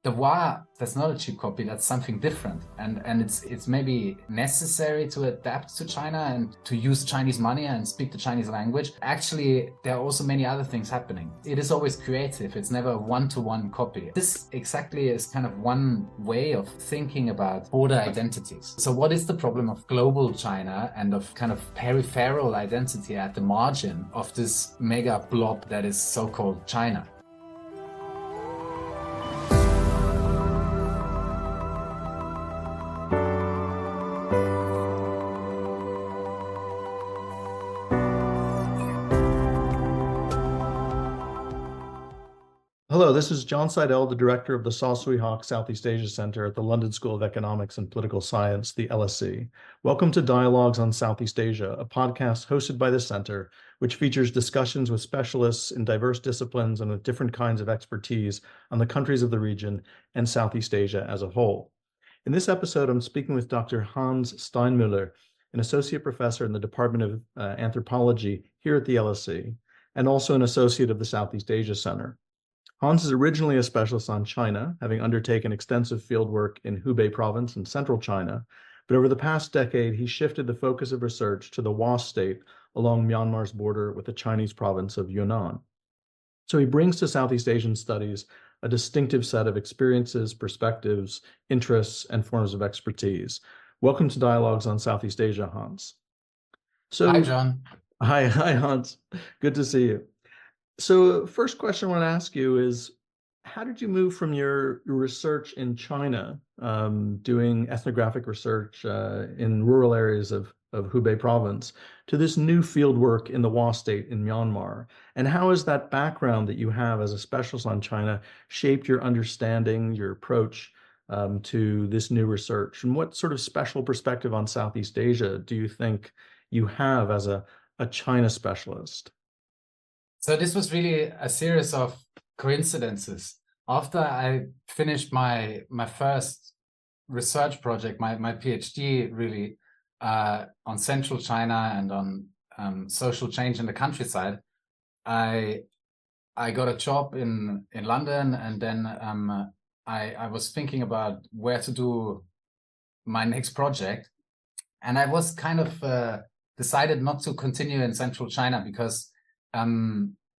The Wa, that's not a cheap copy, that's something different. And it's maybe necessary to adapt to China and to use Chinese money and speak the Chinese language. Actually, there are also many other things happening. It is always creative, it's never a one-to-one copy. This exactly is kind of one way of thinking about border identities. So what is the problem of global China and of kind of peripheral identity at the margin of this mega blob that is so-called China? Hello, this is John Sidel, the director of the Socio-political Southeast Asia Center at the London School of Economics and Political Science, the LSE. Welcome to Dialogues on Southeast Asia, a podcast hosted by the center, which features discussions with specialists in diverse disciplines and with different kinds of expertise on the countries of the region and Southeast Asia as a whole. In this episode, I'm speaking with Dr. Hans Steinmüller, an associate professor in the Department of Anthropology here at the LSE, and also an associate of the Southeast Asia Center. Hans is originally a specialist on China, having undertaken extensive fieldwork in Hubei Province in central China, but over the past decade, he shifted the focus of research to the Wa state along Myanmar's border with the Chinese province of Yunnan. So he brings to Southeast Asian studies a distinctive set of experiences, perspectives, interests, and forms of expertise. Welcome to Dialogues on Southeast Asia, Hans. Hi, John. Hi, Hans. Good to see you. So first question I want to ask you is, how did you move from your research in China, doing ethnographic research in rural areas of Hubei Province, to this new field work in the Wa state in Myanmar? And how has that background that you have as a specialist on China shaped your understanding, your approach to this new research? And what sort of special perspective on Southeast Asia do you think you have as a China specialist? So this was really a series of coincidences. After I finished my first research project, my PhD really on central China and on social change in the countryside, I got a job in London, and then I was thinking about where to do my next project, and I was kind of decided not to continue in central China because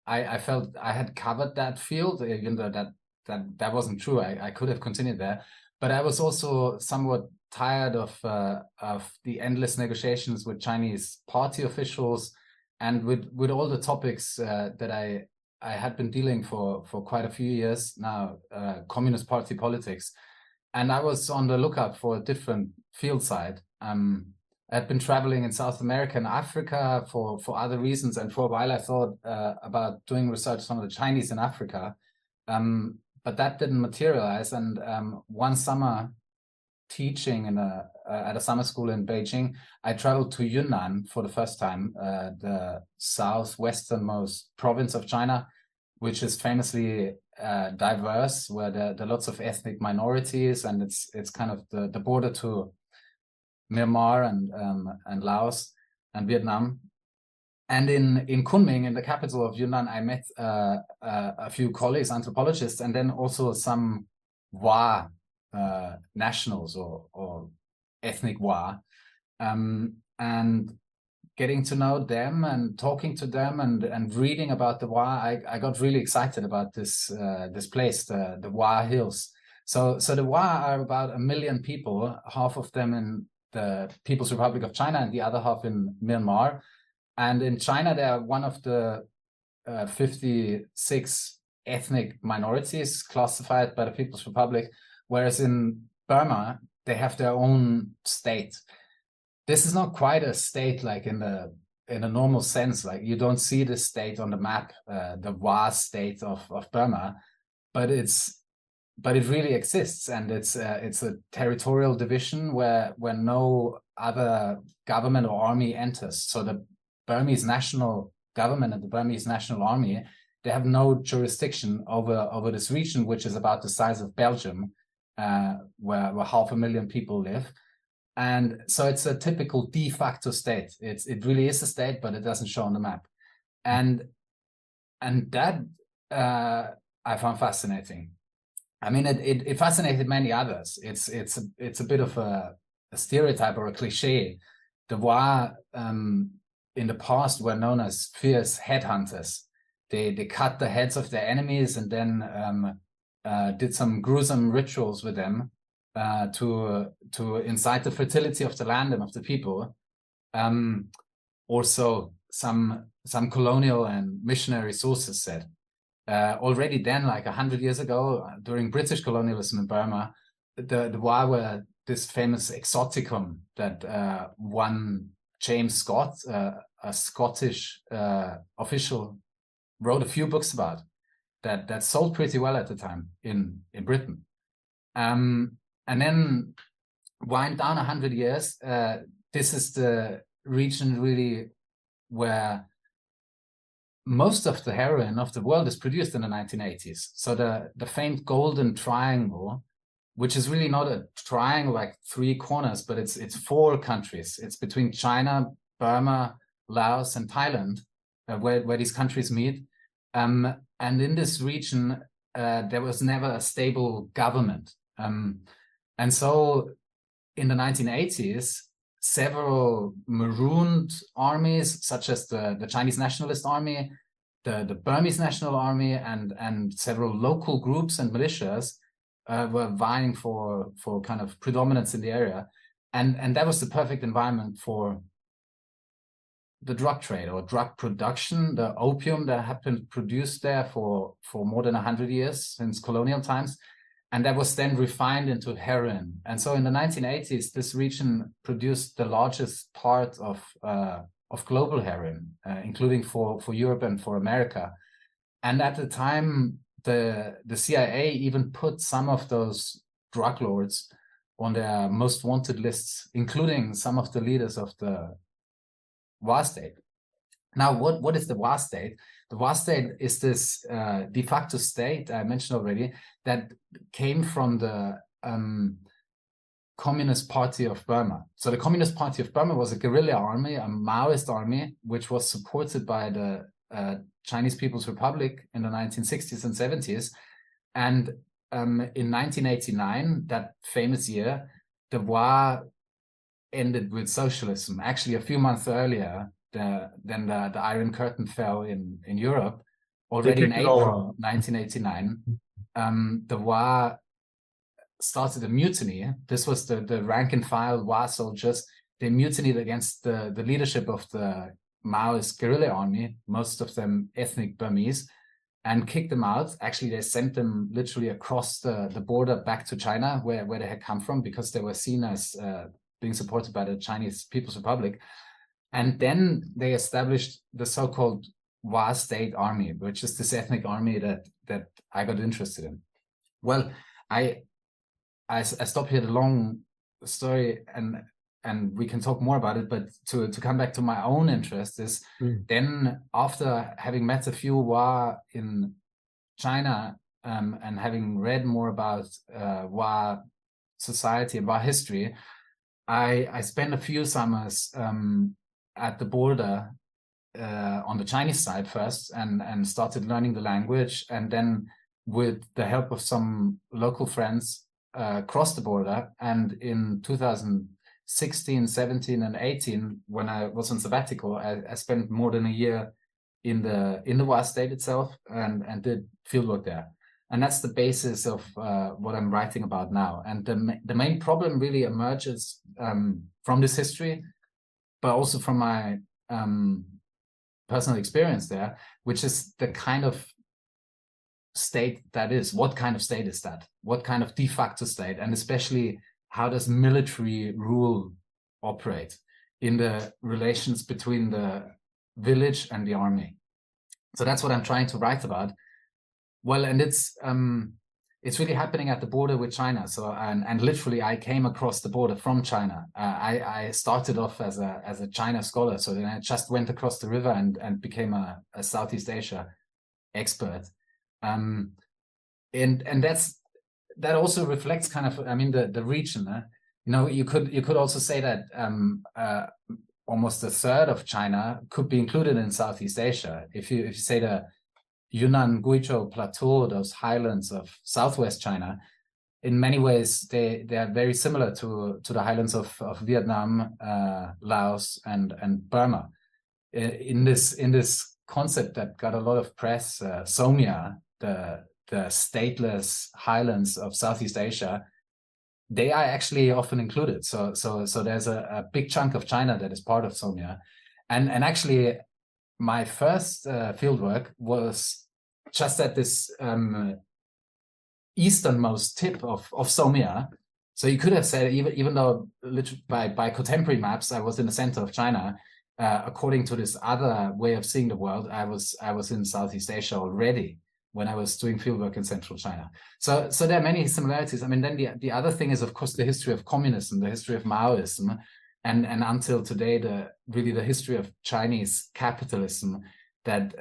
I felt I had covered that field, even though that wasn't true. I could have continued there, but I was also somewhat tired of the endless negotiations with Chinese party officials and with all the topics that I had been dealing for quite a few years now, Communist Party politics, and I was on the lookout for a different field side. I'd been traveling in South America and Africa for other reasons, and for a while I thought about doing research on the Chinese in Africa, but that didn't materialize. And one summer, teaching at a summer school in Beijing, I traveled to Yunnan for the first time, the southwesternmost province of China, which is famously diverse, where there are lots of ethnic minorities, and it's kind of the border to Myanmar and Laos and Vietnam. And in Kunming, in the capital of Yunnan, I met a few colleagues, anthropologists, and then also some Wa nationals or ethnic Wa, and getting to know them and talking to them and reading about the Wa, I got really excited about this place, the Wa Hills. So the Wa are about 1 million people, half of them in the People's Republic of China and the other half in Myanmar. And in China, they are one of the 56 ethnic minorities classified by the People's Republic, whereas in Burma, they have their own state. This is not quite a state like in a normal sense. Like, you don't see the state on the map, the Wa state of Burma, but it really exists, and it's a territorial division where no other government or army enters. So the Burmese national government and the Burmese national army, they have no jurisdiction over this region, which is about the size of Belgium, where 500,000 people live. And so it's a typical de facto state. It really is a state, but it doesn't show on the map. And that I found fascinating. I mean, it fascinated many others. It's a bit of a stereotype or a cliche. The Wa in the past were known as fierce headhunters. They cut the heads of their enemies and then did some gruesome rituals with them to incite the fertility of the land and of the people. Also, some colonial and missionary sources said. Already then, like 100 years ago, during British colonialism in Burma, the Wa were this famous exoticum that one James Scott, a Scottish official, wrote a few books about that sold pretty well at the time in Britain. And then wind down 100 years, this is the region really where most of the heroin of the world is produced in the 1980s. So the famed Golden Triangle, which is really not a triangle like three corners, but it's four countries. It's between China, Burma, Laos, and Thailand, where these countries meet. And in this region, there was never a stable government. And so in the 1980s, several marooned armies, such as the Chinese Nationalist Army, the Burmese National Army, and several local groups and militias were vying for kind of predominance in the area. And that was the perfect environment for the drug trade or drug production, the opium that had been produced there for more than 100 years since colonial times. And that was then refined into heroin. And so in the 1980s, this region produced the largest part of global heroin, including for Europe and for America. And at the time, the CIA even put some of those drug lords on their most wanted lists, including some of the leaders of the Wa state. Now, what is the Wa state? The Wa state is this de facto state I mentioned already that came from the Communist Party of Burma. So the Communist Party of Burma was a guerrilla army, a Maoist army, which was supported by the Chinese People's Republic in the 1960s and 70s. And in 1989, that famous year, the Wa ended with socialism. Actually, a few months earlier, then the Iron Curtain fell in Europe. Already in April 1989, the Wa started a mutiny. This was the rank and file Wa soldiers. They mutinied against the leadership of the Maoist guerrilla army, most of them ethnic Burmese, and kicked them out. Actually, they sent them literally across the border back to China, where they had come from, because they were seen as being supported by the Chinese People's Republic. And then they established the so-called Wa State Army, which is this ethnic army that I got interested in. Well, I stop here the long story, and we can talk more about it. But to come back to my own interest is then, after having met a few Wa in China and having read more about Wa society and Wa history, I spent a few summers at the border on the Chinese side first, and started learning the language, and then with the help of some local friends crossed the border. And in 2016, 17, and 18, when I was on sabbatical, I spent more than a year in the Wa state itself and did fieldwork there. And that's the basis of what I'm writing about now. And the main problem really emerges from this history, but also from my personal experience there, which is the kind of state that is. What kind of state is that? What kind of de facto state? And especially, how does military rule operate in the relations between the village and the army? So that's what I'm trying to write about. Well, and it's really happening at the border with China. So and literally, I came across the border from China. I started off as a China scholar, so then I just went across the river and became a Southeast Asia expert. And that also reflects kind of, I mean, the region. You know, you could also say that almost a third of China could be included in Southeast Asia. If you say Yunnan Guizhou Plateau, those highlands of southwest China, in many ways they are very similar to the highlands of Vietnam, Laos, and Burma. In this concept that got a lot of press, Somia, the stateless highlands of Southeast Asia, they are actually often included. So there's a big chunk of China that is part of Somia, and actually my first fieldwork was just at this easternmost tip of Somia. So you could have said, even though by contemporary maps I was in the center of China, according to this other way of seeing the world, I was in Southeast Asia already when I was doing fieldwork in central China. So there are many similarities. I mean, then the other thing is, of course, the history of communism, the history of Maoism, and until today, the history of Chinese capitalism that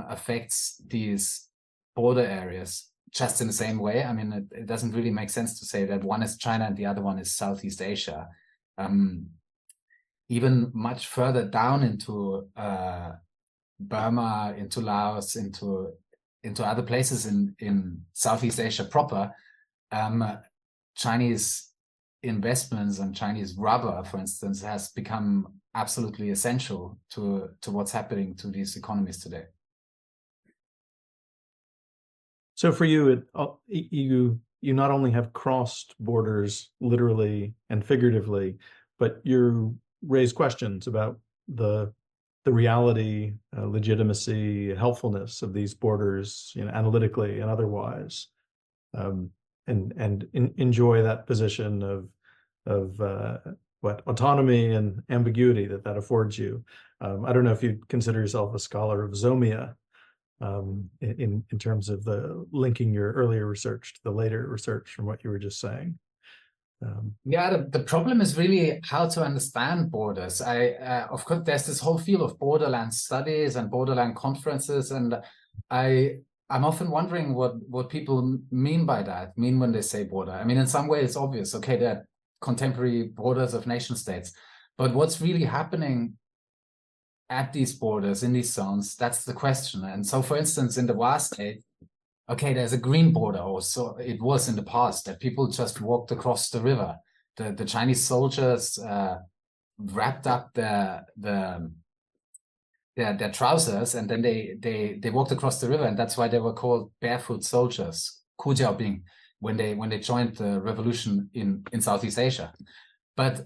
affects these border areas just in the same way. I mean, it doesn't really make sense to say that one is China and the other one is Southeast Asia. Even much further down into Burma, into Laos, into other places in Southeast Asia proper, Chinese investments and Chinese rubber, for instance, has become absolutely essential to what's happening to these economies today. So for you, you not only have crossed borders literally and figuratively, but you raise questions about the reality, legitimacy, helpfulness of these borders, analytically and otherwise, and enjoy that position of autonomy and ambiguity that affords you. I don't know if you'd consider yourself a scholar of Zomia, in terms of the linking your earlier research to the later research from what you were just saying. Yeah, the problem is really how to understand borders. Of course, there's this whole field of borderland studies and borderland conferences, and I'm often wondering what people mean by that, when they say border. I mean, in some way it's obvious, okay, they're contemporary borders of nation states, but what's really happening at these borders, in these zones, that's the question. And so, for instance, in the Wa state, okay, there's a green border, or so it was in the past, that people just walked across the river. The Chinese soldiers wrapped up their trousers, and then they walked across the river, and that's why they were called barefoot soldiers, Ku Jiaobing, when they joined the revolution in Southeast Asia. But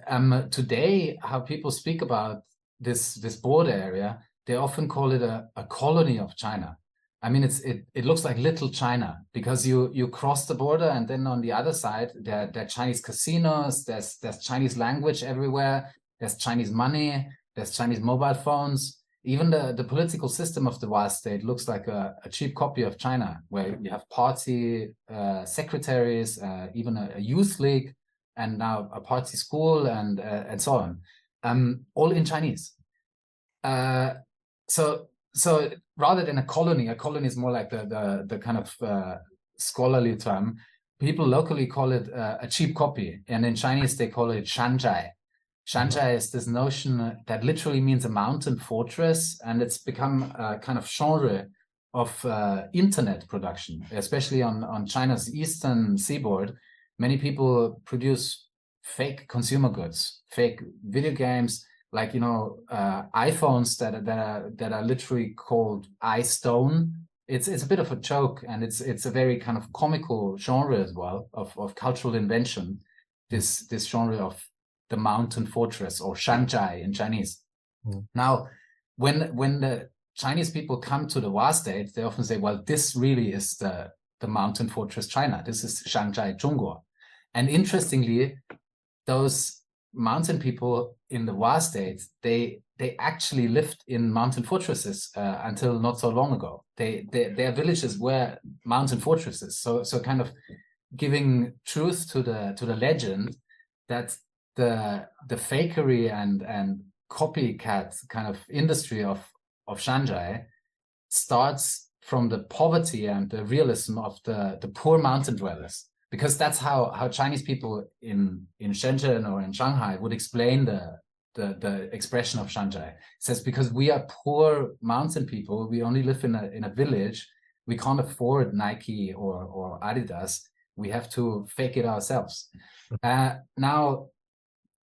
today, how people speak about this border area, they often call it a colony of China. I mean, it looks like little China, because you cross the border, and then on the other side there are Chinese casinos, there's Chinese language everywhere, there's Chinese money, there's Chinese mobile phones. Even the political system of the Wa state looks like a cheap copy of China, where you have party secretaries, even a youth league, and now a party school, and so on, all in Chinese. So rather than a colony is more like the kind of scholarly term. People locally call it a cheap copy, and in Chinese they call it shanzhai. Shanzhai is this notion that literally means a mountain fortress, and it's become a kind of genre of internet production, especially on China's eastern seaboard. Many people produce fake consumer goods, fake video games, like iPhones that are literally called iStone. It's a bit of a joke, and it's a very kind of comical genre as well of cultural invention. This genre of the mountain fortress, or shanzhai in Chinese. Now, when the Chinese people come to the Wa state, they often say, well, this really is the mountain fortress China. This is Shanzhai Zhongguo. And interestingly, those mountain people in the Wa state, they actually lived in mountain fortresses until not so long ago. Their villages were mountain fortresses. So kind of giving truth to the legend that the fakery and copycat kind of industry of Shanzhai starts from the poverty and the realism of the poor mountain dwellers, because that's how Chinese people in Shenzhen or in Shanghai would explain the expression of Shanzhai. It says, because we are poor mountain people, we only live in a village, we can't afford Nike or Adidas. We have to fake it ourselves. Now,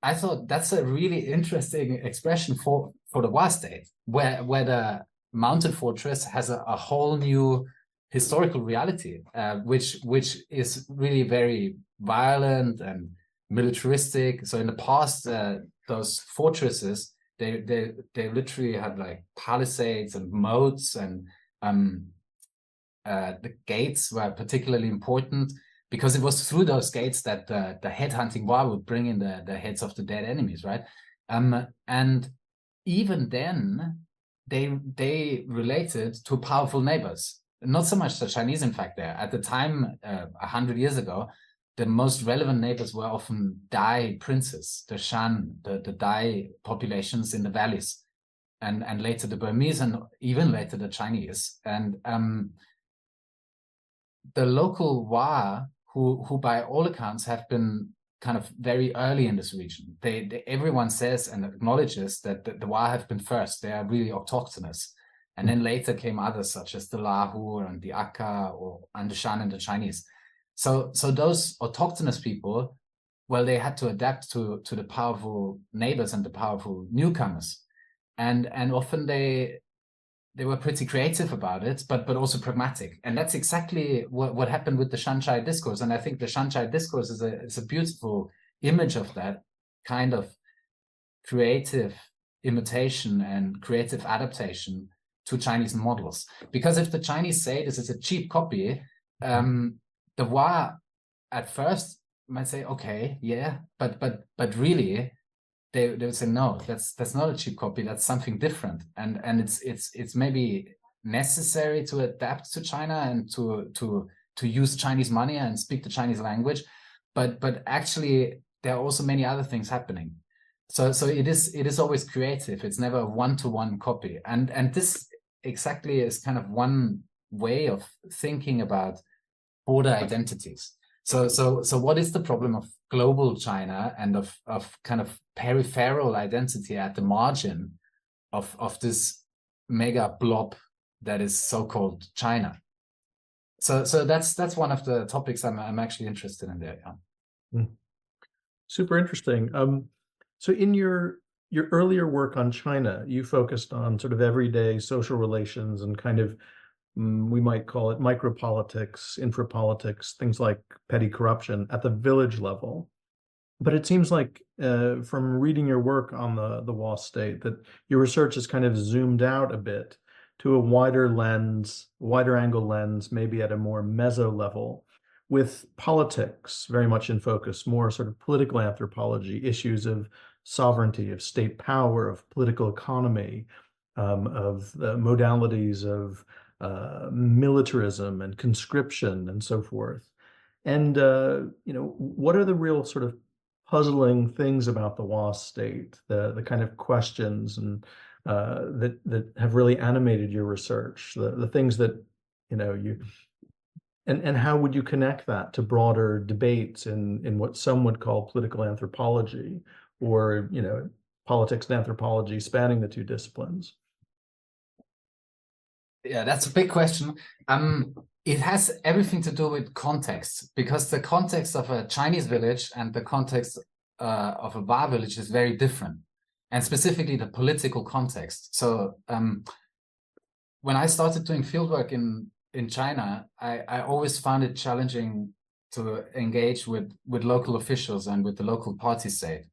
I thought that's a really interesting expression for the Wa state, where the mountain fortress has a whole new historical reality, which is really very violent and militaristic. So in the past, those fortresses, they literally had like palisades and moats, and the gates were particularly important, because it was through those gates that the headhunting Wa would bring in the heads of the dead enemies, right? And even then, they related to powerful neighbors. Not so much the Chinese, in fact, there. At the time, 100 years ago, the most relevant neighbors were often Dai princes, the Shan, the Dai populations in the valleys, and later the Burmese, and even later the Chinese. And the local Wa, who by all accounts have been kind of very early in this region. Everyone says and acknowledges that the Wa have been first. They are really autochthonous. And then later came others such as the Lahu and the Akka and the Shan and the Chinese. So those autochthonous people, well, they had to adapt to the powerful neighbors and the powerful newcomers. And often they were pretty creative about it, but also pragmatic. And that's exactly what happened with the Shanchai discourse. And I think the Shanchai discourse is a beautiful image of that kind of creative imitation and creative adaptation to Chinese models. Because if the Chinese say this is a cheap copy, the Wa at first might say, okay, yeah, but really, they would say, no, that's not a cheap copy. That's something different, and it's maybe necessary to adapt to China and to use Chinese money and speak the Chinese language, but actually there are also many other things happening. So it is always creative. It's never a one-to-one copy, and this exactly is kind of one way of thinking about border identities. So what is the problem of global China and of kind of peripheral identity at the margin of this mega blob that is so-called China? So that's one of the topics I'm actually interested in there. Yeah. Super interesting. So in your earlier work on China, you focused on sort of everyday social relations and kind of, we might call it micropolitics, infrapolitics, things like petty corruption at the village level. But it seems like from reading your work on the Wa state that your research has kind of zoomed out a bit to a wider angle lens, maybe at a more meso level, with politics very much in focus, more sort of political anthropology, issues of sovereignty, of state power, of political economy, of the modalities of militarism and conscription and so forth. And, what are the real sort of puzzling things about the Wa state, the kind of questions and that have really animated your research, the things that, and how would you connect that to broader debates in what some would call political anthropology, or, politics and anthropology spanning the two disciplines? Yeah, that's a big question. It has everything to do with context, because the context of a Chinese village and the context of a Wa village is very different, and specifically the political context. So when I started doing fieldwork in China, I always found it challenging to engage with local officials and with the local party state.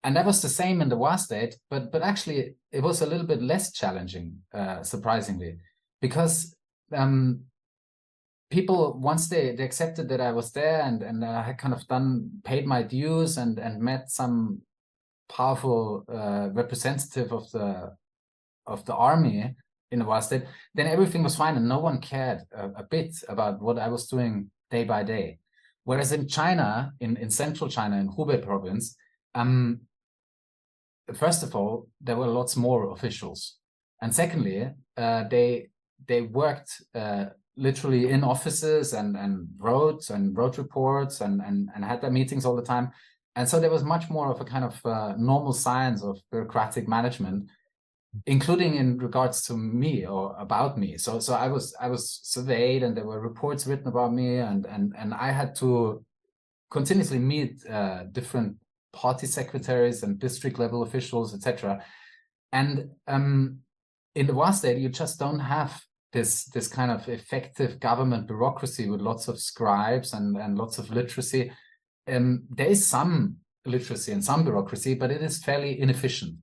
And that was the same in the Wa state, but actually it was a little bit less challenging, surprisingly, because people, once they accepted that I was there and I had kind of paid my dues and met some powerful representative of the army in the Wa state, then everything was fine and no one cared a bit about what I was doing day by day. Whereas in China, in central China, in Hubei Province, first of all, there were lots more officials, and secondly, they worked literally in offices and wrote reports and had their meetings all the time, and so there was much more of a kind of normal science of bureaucratic management, including in regards to me or about me. So I was surveyed, and there were reports written about me, and I had to continuously meet different party secretaries and district level officials, etc. And in the Wa state, you just don't have this kind of effective government bureaucracy with lots of scribes and lots of literacy. There is some literacy and some bureaucracy, but it is fairly inefficient.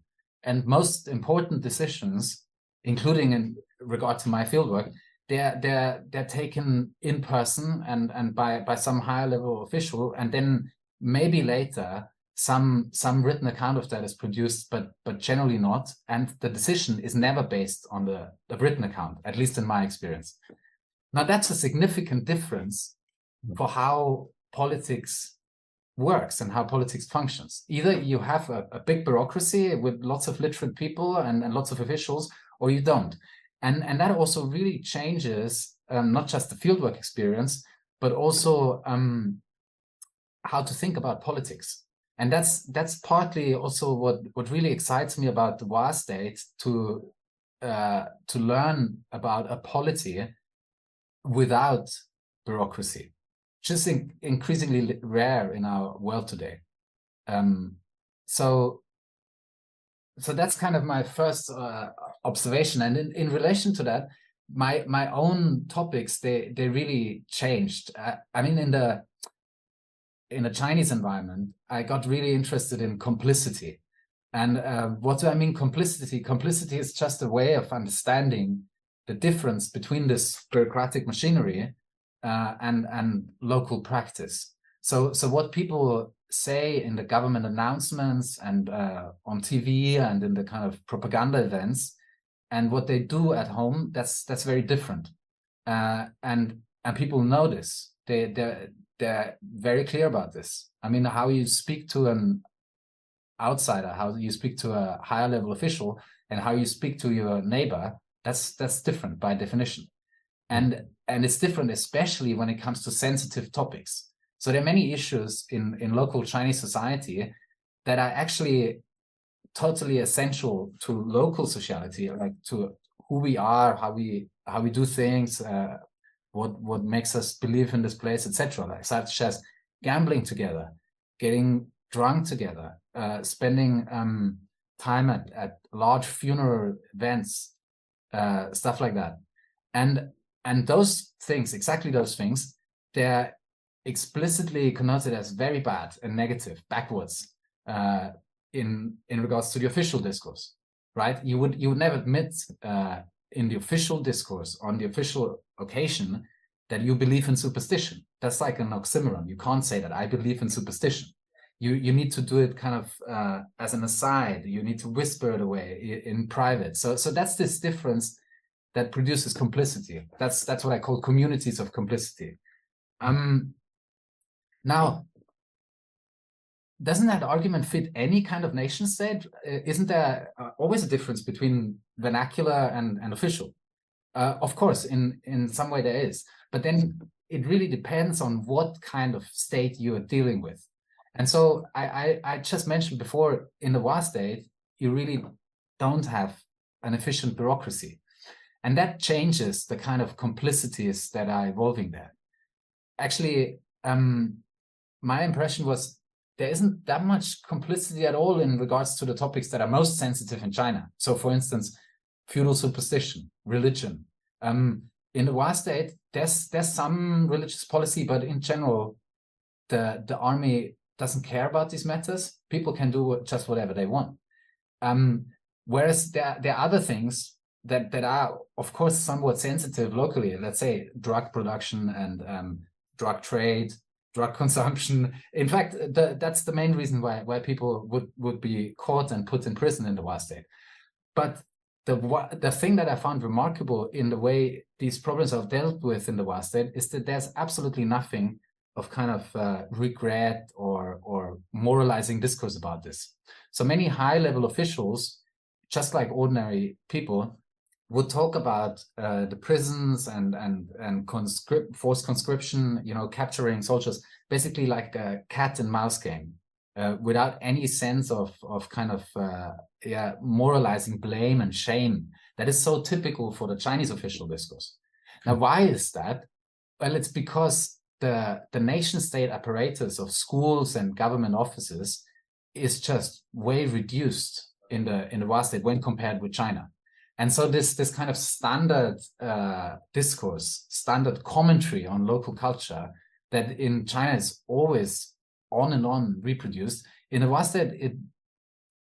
And most important decisions, including in regard to my fieldwork, they're taken in person and by some higher level official, and then maybe later some written account of that is produced, but generally not. And the decision is never based on the written account, at least in my experience. Now, that's a significant difference for how politics works and how politics functions. Either you have a big bureaucracy with lots of literate people and lots of officials, or you don't. And that also really changes not just the fieldwork experience, but also how to think about politics. And that's partly also what really excites me about the Wa state, to learn about a polity without bureaucracy, which is increasingly rare in our world today. So that's kind of my first observation. And in relation to that, my own topics, they really changed. I mean, in the Chinese environment, I got really interested in complicity. And what do I mean complicity? Complicity is just a way of understanding the difference between this bureaucratic machinery and local practice. So what people say in the government announcements and on TV and in the kind of propaganda events, and what they do at home, that's very different. And people know this. They're very clear about this. I mean, how you speak to an outsider, how you speak to a higher level official, and how you speak to your neighbor, that's different by definition. And it's different, especially when it comes to sensitive topics. So there are many issues in local Chinese society that are actually totally essential to local sociality, like to who we are, how we do things, what makes us believe in this place, etc. Like such as gambling together, getting drunk together, spending time at large funeral events, stuff like that. And those things, exactly those things, they're explicitly connoted as very bad and negative, backwards, in regards to the official discourse, right? You would never admit in the official discourse on the official occasion that you believe in superstition. That's like an oxymoron. You can't say that I believe in superstition. You need to do it kind of as an aside. You need to whisper it away in private. So that's this difference that produces complicity. That's what I call communities of complicity. Now, doesn't that argument fit any kind of nation state? Isn't there always a difference between vernacular and official? Of course, in some way there is, but then it really depends on what kind of state you are dealing with. And so I just mentioned before, in the Wa state, you really don't have an efficient bureaucracy. And that changes the kind of complicities that are evolving there. Actually, my impression was there isn't that much complicity at all in regards to the topics that are most sensitive in China. So, for instance, feudal superstition, religion. In the Wa state, there's some religious policy, but in general, the army doesn't care about these matters. People can do just whatever they want. Whereas there are other things that are, of course, somewhat sensitive locally. Let's say drug production and drug trade, drug consumption. In fact, that's the main reason why people would be caught and put in prison in the Wa state. But the thing that I found remarkable in the way these problems are dealt with in the Wa state is that there's absolutely nothing of kind of regret or moralizing discourse about this. So many high-level officials, just like ordinary people, would talk about the prisons and forced conscription, capturing soldiers, basically like a cat and mouse game. without any sense of kind of moralizing blame and shame that is so typical for the Chinese official discourse. Now, why is that? Well, it's because the nation state apparatus of schools and government offices is just way reduced in the Hua state when compared with China. And so this kind of standard discourse, standard commentary on local culture that in China is always on and on reproduced, in the Hua state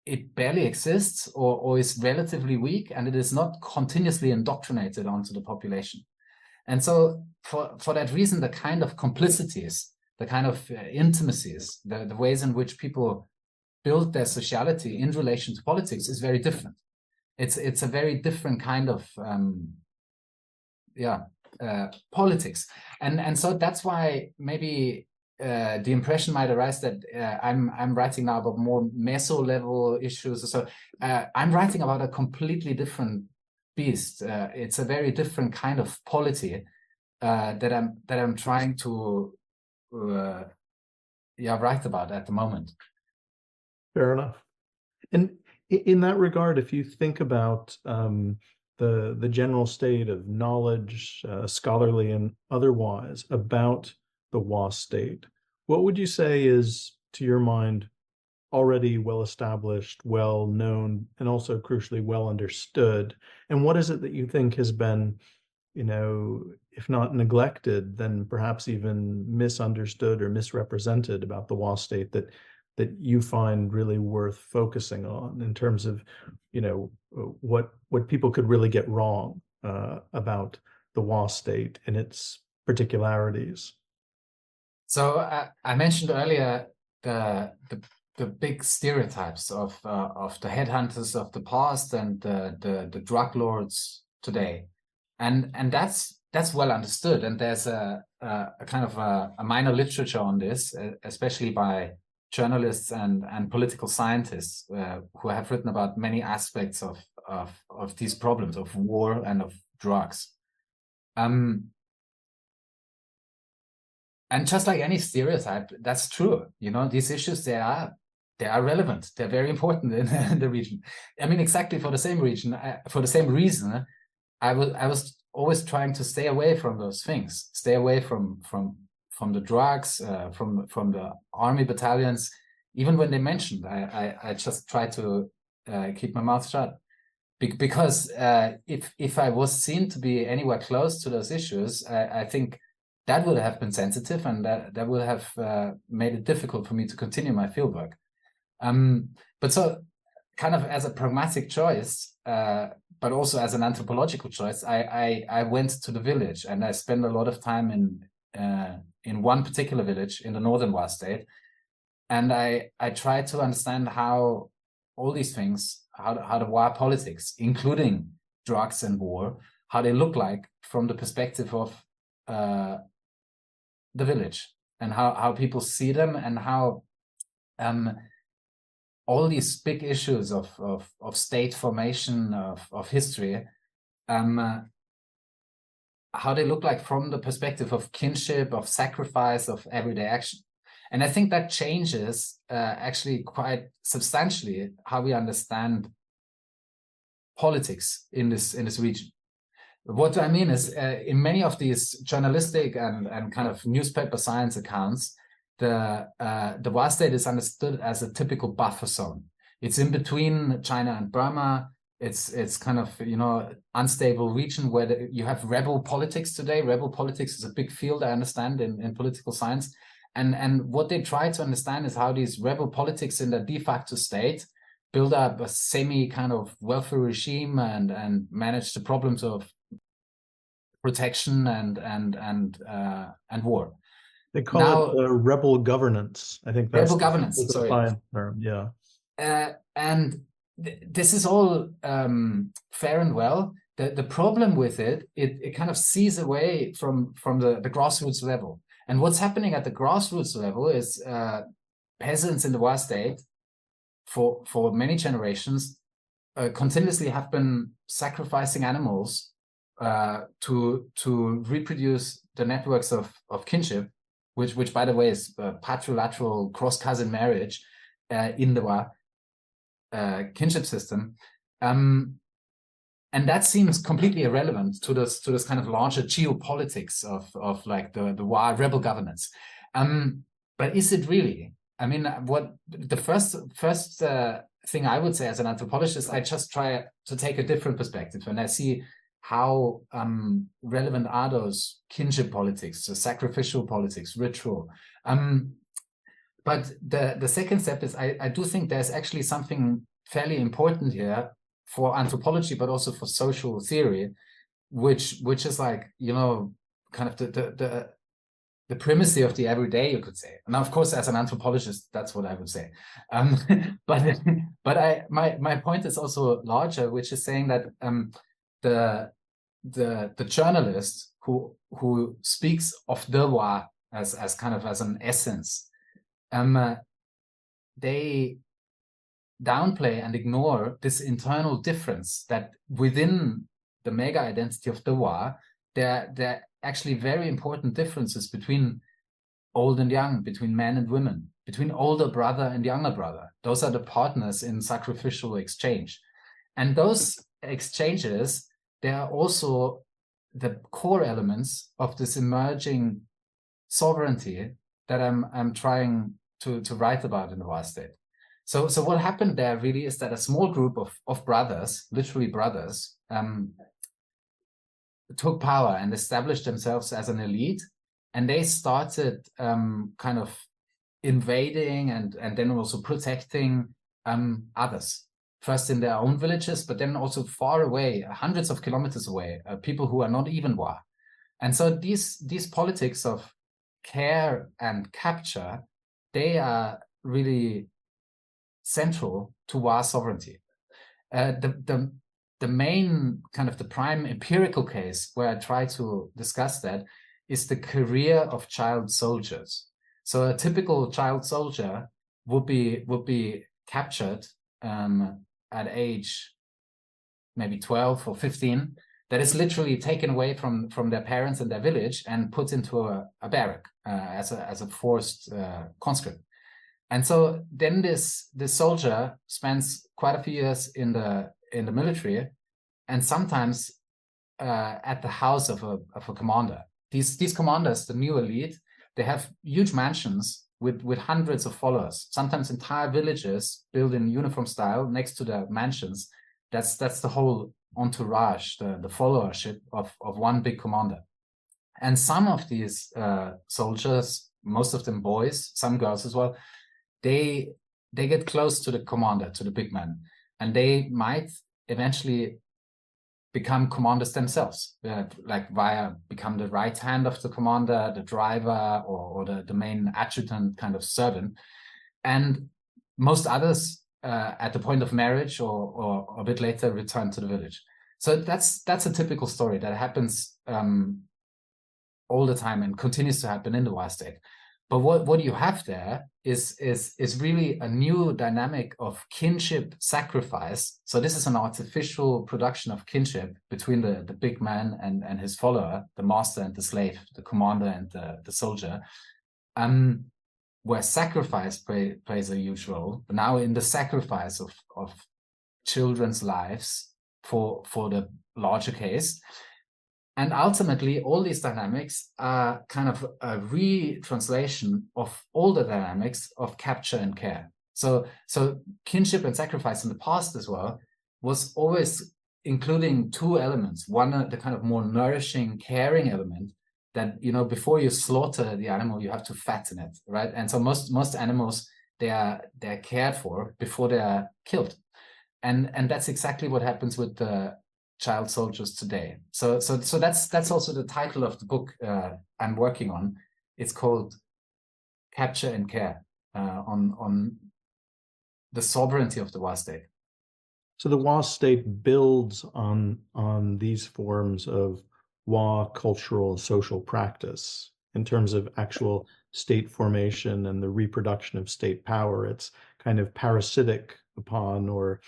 it barely exists or is relatively weak, and it is not continuously indoctrinated onto the population. And so for that reason, the kind of complicities, the kind of intimacies, the ways in which people build their sociality in relation to politics is very different. It's a very different kind of politics, and so that's why maybe the impression might arise that I'm writing now about more meso level issues. So I'm writing about a completely different beast. It's a very different kind of polity that I'm trying to write about at the moment. Fair enough. And in that regard, if you think about the general state of knowledge, scholarly and otherwise, about the Hua state, what would you say is, to your mind, already well established, well known, and also crucially well understood? And what is it that you think has been, if not neglected, then perhaps even misunderstood or misrepresented about the Hua state that you find really worth focusing on in terms of, what people could really get wrong about the Hua state and its particularities? So I mentioned earlier the big stereotypes of the headhunters of the past and the drug lords today, and that's well understood. And there's a kind of a minor literature on this, especially by journalists and political scientists who have written about many aspects of these problems of war and of drugs. And just like any stereotype, that's true. These issues, they are relevant. They're very important in the region. I mean, exactly for the same reason, I was always trying to stay away from those things, stay away from the drugs, from the army battalions. Even when they mentioned, I just try to keep my mouth shut, because if I was seen to be anywhere close to those issues, I think that would have been sensitive, and that would have made it difficult for me to continue my fieldwork. But so, kind of as a pragmatic choice, but also as an anthropological choice, I went to the village, and I spent a lot of time in one particular village in the northern Hua state, and I tried to understand how all these things, how the Hua politics, including drugs and war, how they look like from the perspective of the village, and how people see them, and how all these big issues of state formation, of history, how they look like from the perspective of kinship, of sacrifice, of everyday action. And I think that changes actually quite substantially how we understand politics in this region. What I mean is, in many of these journalistic and kind of newspaper science accounts, the Hua state is understood as a typical buffer zone. It's in between China and Burma. It's kind of, unstable region where you have rebel politics today. Rebel politics is a big field, I understand, in political science. And what they try to understand is how these rebel politics in the de facto state build up a semi kind of welfare regime and manage the problems of protection and war. They call it rebel governance. I think that's rebel governance. the science term. Yeah. And this is all fair and well. The problem with it kind of sees away from the grassroots level. And what's happening at the grassroots level is peasants in the Hua state for many generations continuously have been sacrificing animals to reproduce the networks of kinship which by the way is patrolateral cross-cousin marriage in the Wa kinship system. And that seems completely irrelevant to this kind of larger geopolitics of like the Wa rebel governance. But is it really? I mean, what the first thing I would say as an anthropologist, I just try to take a different perspective, and I see how relevant are those kinship politics, so sacrificial politics, ritual. But the second step is I do think there's actually something fairly important here for anthropology, but also for social theory, which is like, you know, kind of the primacy of the everyday, you could say. Now, of course, as an anthropologist, that's what I would say. But my point is also larger, which is saying that the journalist who speaks of the Wa as kind of as an essence, they downplay and ignore this internal difference that within the mega identity of the Wa, there are actually very important differences between old and young, between men and women, between older brother and younger brother. Those are the partners in sacrificial exchange. And those exchanges, they are also the core elements of this emerging sovereignty that I'm trying to write about in the Wa state. So what happened there really is that a small group of brothers, literally brothers, took power and established themselves as an elite, and they started kind of invading and then also protecting others, first in their own villages, but then also far away, hundreds of kilometers away, people who are not even Wa. And so these politics of care and capture, they are really central to Wa sovereignty. The main kind of the prime empirical case where I try to discuss that is the career of child soldiers. So a typical child soldier would be captured at age maybe 12 or 15. That is literally taken away from their parents and their village and put into a barrack as a forced conscript. And so then this soldier spends quite a few years in the military, and sometimes at the house of a commander. These commanders, the new elite, they have huge mansions with hundreds of followers, sometimes entire villages built in uniform style next to the mansions. That's the whole entourage, the followership of one big commander. And some of these soldiers, most of them boys, some girls as well, they get close to the commander, to the big man, and they might eventually become commanders themselves, like become the right hand of the commander, the driver, or the main adjutant kind of servant. And most others at the point of marriage or a bit later return to the village. So that's a typical story that happens all the time and continues to happen in the Wa state. But what you have there is really a new dynamic of kinship sacrifice. So this is an artificial production of kinship between the big man and his follower, the master and the slave, the commander and the soldier, where sacrifice plays a huge role. Now in the sacrifice of children's lives for the larger case. And ultimately, all these dynamics are kind of a retranslation of all the dynamics of capture and care. So kinship and sacrifice in the past as well was always including two elements. One, the kind of more nourishing, caring element that, you know, before you slaughter the animal, you have to fatten it, right? And so most animals, they're cared for before they are killed. And that's exactly what happens with the child soldiers today. So that's also the title of the book I'm working on. It's called Capture and Care, on the sovereignty of the Wa state. So the Wa state builds on these forms of Wa cultural social practice in terms of actual state formation and the reproduction of state power. It's kind of parasitic upon or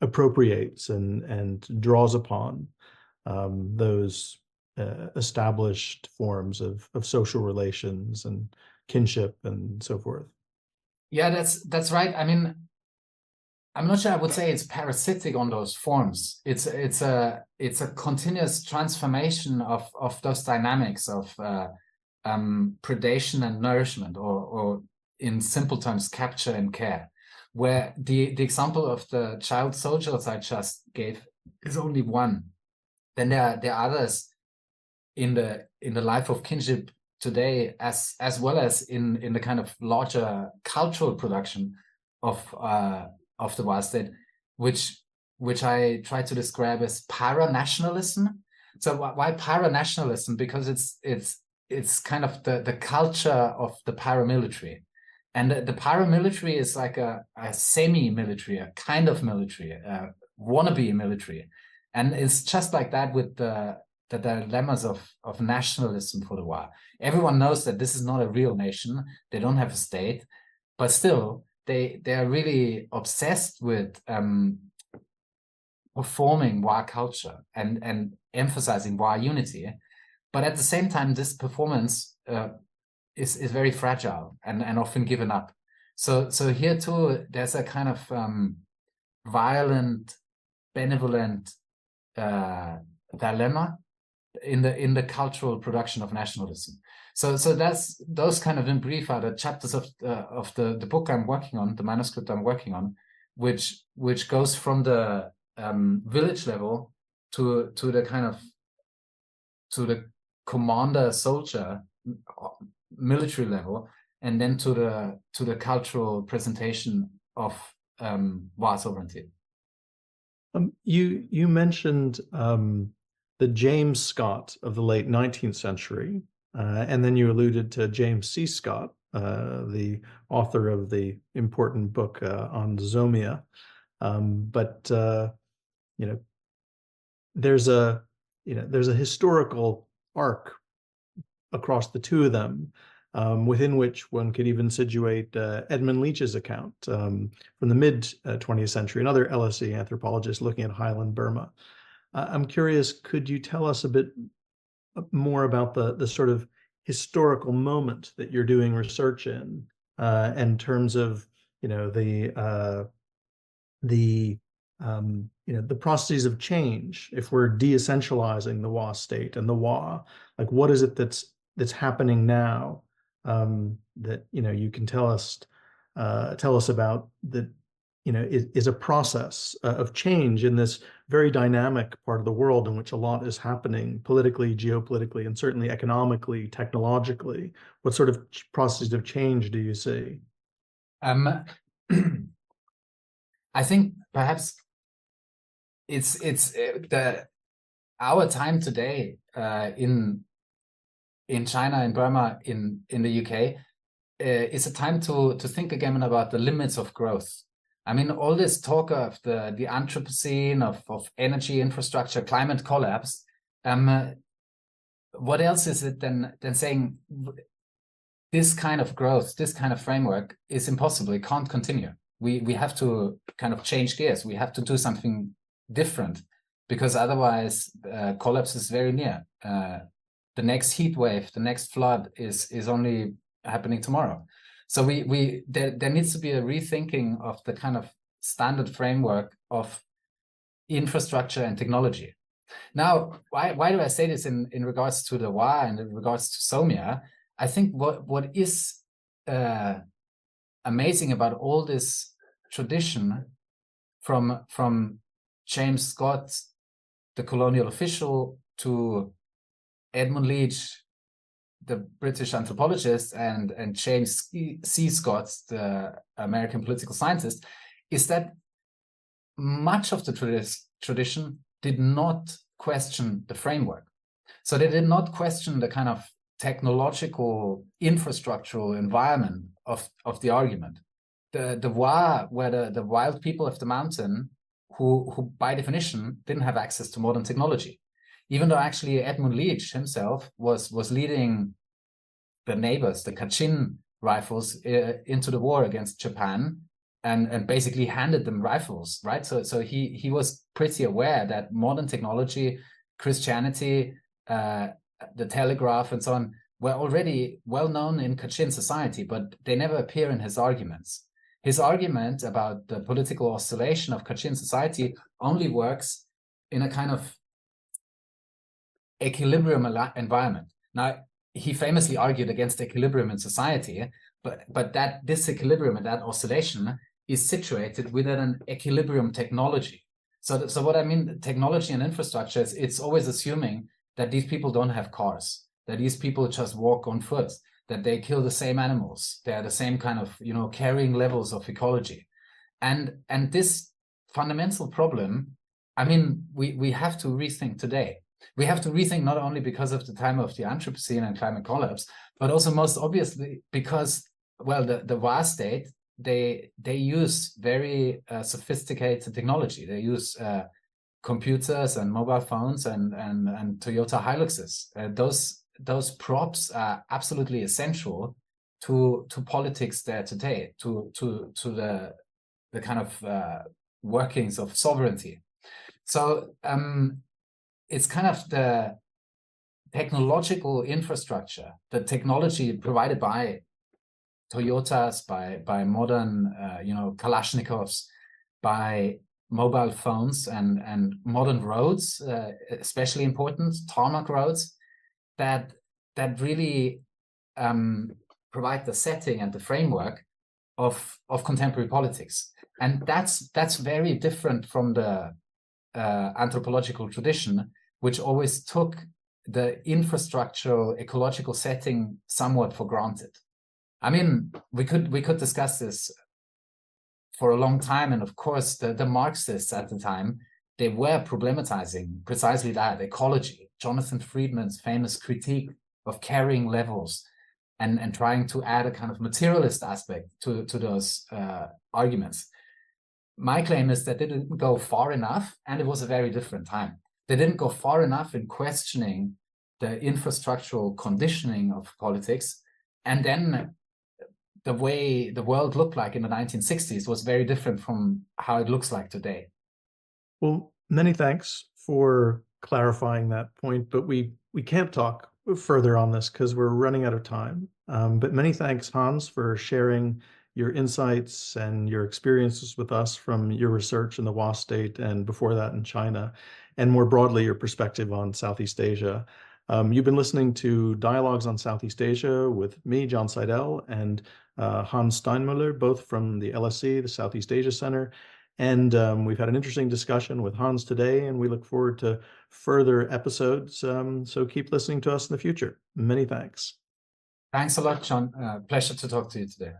appropriates and draws upon those established forms of social relations and kinship and so forth. Yeah, that's right. I mean, I'm not sure I would say it's parasitic on those forms. It's a continuous transformation of those dynamics of predation and nourishment, or in simple terms, capture and care. Where the example of the child soldiers I just gave is only one. Then there are others in the life of kinship today, as well as in the kind of larger cultural production of the Wa state, which I try to describe as para-nationalism. So why para-nationalism? Because it's kind of the culture of the paramilitary. And the paramilitary is like a semi-military, a kind of military, a wannabe military. And it's just like that with the dilemmas of nationalism for the Wa. Everyone knows that this is not a real nation. They don't have a state, but still they are really obsessed with performing Wa culture and emphasizing Wa unity. But at the same time, this performance is very fragile and often given up. So here too, there's a kind of violent, benevolent dilemma in the cultural production of nationalism. So that's those kind of, in brief, are the chapters of the book I'm working on, the manuscript I'm working on, which goes from the village level to the kind of to the commander soldier military level, and then to the cultural presentation of Wa sovereignty. You mentioned the James Scott of the late 19th century, and then you alluded to James C. Scott, the author of the important book on Zomia. But there's a historical arc across the two of them, within which one could even situate Edmund Leach's account from the mid-20th century, another LSE anthropologist looking at Highland Burma. I'm curious, could you tell us a bit more about the sort of historical moment that you're doing research in terms of the processes of change? If we're de-essentializing the Wa state and the Wa, like what is it that's happening now that you can tell us about, that is a process of change in this very dynamic part of the world in which a lot is happening politically, geopolitically, and certainly economically, technologically? What sort of processes of change do you see? I think perhaps it's our time today in China, in Burma, in the UK, is a time to think again about the limits of growth. I mean, all this talk of the Anthropocene, of energy infrastructure, climate collapse. What else is it than saying this kind of growth, this kind of framework is impossible? It can't continue. We have to kind of change gears. We have to do something different, because otherwise collapse is very near. The next heat wave, the next flood is only happening tomorrow. So there needs to be a rethinking of the kind of standard framework of infrastructure and technology. Now, why do I say this in regards to the Wa and in regards to Somia? I think what is amazing about all this tradition from James Scott, the colonial official, to Edmund Leach, the British anthropologist, and James C. Scott, the American political scientist, is that much of the tradition did not question the framework. So they did not question the kind of technological, infrastructural environment of the argument. The Wa were the wild people of the mountain who by definition didn't have access to modern technology. Even though actually Edmund Leach himself was leading the neighbors, the Kachin rifles, into the war against Japan, and basically handed them rifles, right? So he was pretty aware that modern technology, Christianity, the telegraph and so on were already well known in Kachin society, but they never appear in his arguments. His argument about the political oscillation of Kachin society only works in a kind of equilibrium environment. Now, he famously argued against equilibrium in society, but that disequilibrium and that oscillation is situated within an equilibrium technology. So what I mean, technology and infrastructure is, it's always assuming that these people don't have cars, that these people just walk on foot, that they kill the same animals, they are the same kind of, carrying levels of ecology. And this fundamental problem, I mean, we have to rethink today. We have to rethink not only because of the time of the Anthropocene and climate collapse, but also most obviously because, well, the Wa state, they use very sophisticated technology. They use computers and mobile phones and Toyota Hiluxes. Those props are absolutely essential to politics there today, to the kind of workings of sovereignty. So it's kind of the technological infrastructure, the technology provided by Toyotas, by modern Kalashnikovs, by mobile phones and modern roads, especially important, tarmac roads, that really provide the setting and the framework of contemporary politics. And that's very different from the anthropological tradition, which always took the infrastructural ecological setting somewhat for granted. I mean, we could discuss this for a long time, and of course the Marxists at the time, they were problematizing precisely that, ecology. Jonathan Friedman's famous critique of carrying levels and trying to add a kind of materialist aspect to those arguments. My claim is that they didn't go far enough, and it was a very different time. They didn't go far enough in questioning the infrastructural conditioning of politics, and then the way the world looked like in the 1960s was very different from how it looks like today. Well, many thanks for clarifying that point, but we can't talk further on this because we're running out of time. But many thanks, Hans, for sharing your insights and your experiences with us from your research in the Wa state and before that in China, and more broadly, your perspective on Southeast Asia. You've been listening to Dialogues on Southeast Asia with me, John Sidel, and Hans Steinmüller, both from the LSE, the Southeast Asia Center. And we've had an interesting discussion with Hans today, and we look forward to further episodes. So keep listening to us in the future. Many thanks. Thanks a lot, John. Pleasure to talk to you today.